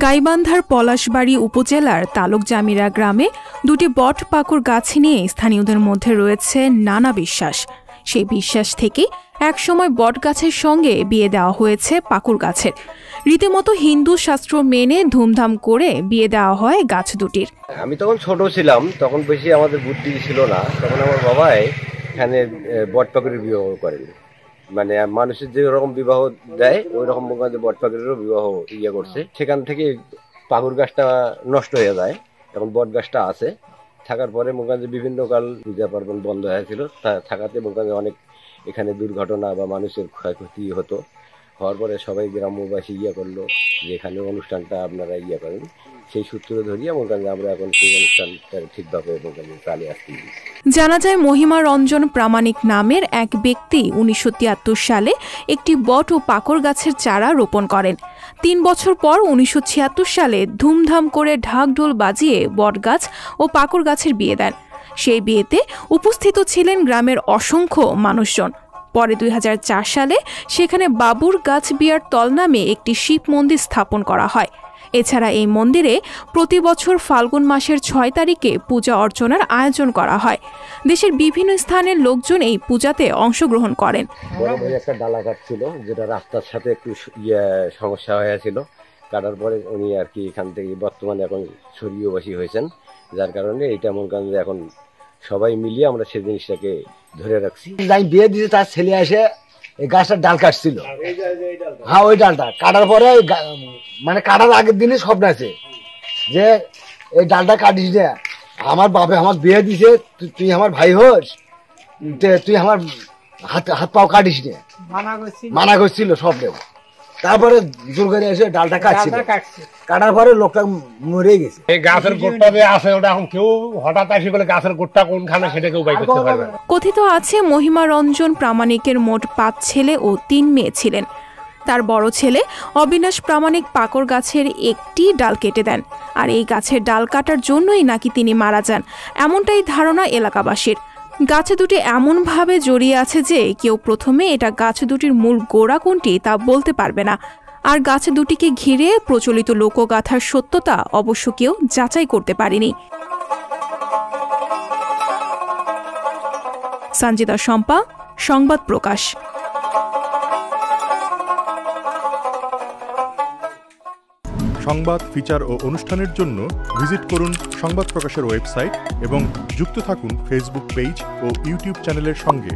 গাইবান্ধার পলাশবাড়ী উপজেলার তালুকজামিরা গ্রামে দুটি বট পাকুড় গাছ নিয়ে স্থানীয়দের মধ্যে রয়েছে নানা বিশ্বাস। সেই বিশ্বাস থেকে একসময় বট গাছের সঙ্গে বিয়ে দেওয়া হয়েছে পাকুড় গাছের। রীতিমতো হিন্দু শাস্ত্র মেনে ধুমধাম করে বিয়ে দেওয়া হয় গাছ দুটির। আমি তখন ছোট ছিলাম, তখন বেশি আমাদের বুদ্ধি ছিল না। তখন আমার বাবাই এখানে বট পাকুড়ের বিবাহ করেন, মানে মানুষের যে রকম বিবাহ দেয় ওই রকম বট পাকুড়েরও বিবাহ করছে। সেখান থেকে পাকুড় গাছটা নষ্ট হয়ে যায়, এখন বট গাছটা আছে। থাকার পরে বিভিন্ন কাল পূজা পার্বণ বন্ধ হয়েছিল, থাকাতে অনেক এখানে দুর্ঘটনা বা মানুষের ক্ষয়ক্ষতি হতো। হওয়ার পরে সবাই গ্রামবাসী করলো যে এখানে অনুষ্ঠানটা আপনারা করেন। সেই সূত্র ধরিয়ে আমরা এখন সেই অনুষ্ঠানটা ঠিকভাবে চালিয়ে আসছি। জানা যায় মহিমা রঞ্জন প্রামাণিক নামের এক ব্যক্তি 1973 সালে একটি বট ও পাকড় গাছের চারা রোপণ করেন। 3 বছর পর 1976 সালে ধুমধাম করে ঢাকঢোল বাজিয়ে বট গাছ ও পাকড় গাছের বিয়ে দেন। সেই বিয়েতে উপস্থিত ছিলেন গ্রামের অসংখ্য মানুষজন। পরে 2004 সালে সেখানে বাবুর গাছ বিয়ার তল নামে একটি শিব মন্দির স্থাপন করা হয়। এছাড়া এই মন্দিরে প্রতি বছর ফাল্গুন মাসের 6 তারিখে পূজা অর্চনার আয়োজন করা হয়। দেশের বিভিন্ন স্থানের লোকজন এই পূজাতে অংশগ্রহণ করেন। একটা ডালা কাঠ ছিল, যেটা রাস্তার সাথে একটু সমস্যা হয়েছিল। কাটার পরে উনি এখান থেকে বর্তমানে এখন সরিয়েবাসী হয়েছেন, যার কারণে এটা এখন সবাই মিলিয়ে আমরা সেই জিনিসটাকে ধরে রাখছি। আমি বিয়ে দিয়েছি, তার ছেলে এসে এই গাছটার ডাল কাটছিল। হ্যাঁ, ওই ডালটা কাটার পরে মানে কাটার আগের দিনে স্বপ্ন আছে যে এই ডালটা কাটিস না, আমার বাপে আমার বিয়ে দিছে, তুই আমার ভাই হোস, তুই আমার হাত পাও কাটিস না, মানা করছিল স্বপ্নে। তারপরে জোর করে এসে ডালটা কাটছিল, কাটার পরে লোকটা মরে গেছে। এই গাছের গোটটা যে আছে ওটা এখন কেউ হঠাৎ আসি বলে গাছের গোটটা কোনখানে সেটা কেউ বাই করতে পারবে না। কথিত আছে মহিমা রঞ্জন প্রামাণিকের মোট 5 ছেলে ও 3 মেয়ে ছিলেন। তার বড় ছেলে অবিনাশ প্রামাণিক পাকড় গাছের একটি ডাল কেটে দেন, আর এই গাছের ডাল কাটার জন্যই নাকি তিনি মারা যান, এমনটাই ধারণা এলাকাবাসীর। গাছ দুটি এমনভাবে জড়িয়ে আছে যে কেউ প্রথমে এটা গাছ দুটির মূল গোড়া কোনটি তা বলতে পারবে না। আর গাছ দুটিকে ঘিরে প্রচলিত লোকগাথার সত্যতা অবশ্য কেউ যাচাই করতে পারেনি। সঞ্জিতা শম্পা, সংবাদ প্রকাশ। সংবাদ, ফিচার ও অনুষ্ঠানের জন্য ভিজিট করুন সংবাদ প্রকাশের ওয়েবসাইট এবং যুক্ত থাকুন ফেসবুক পেজ ও ইউটিউব চ্যানেলের সঙ্গে।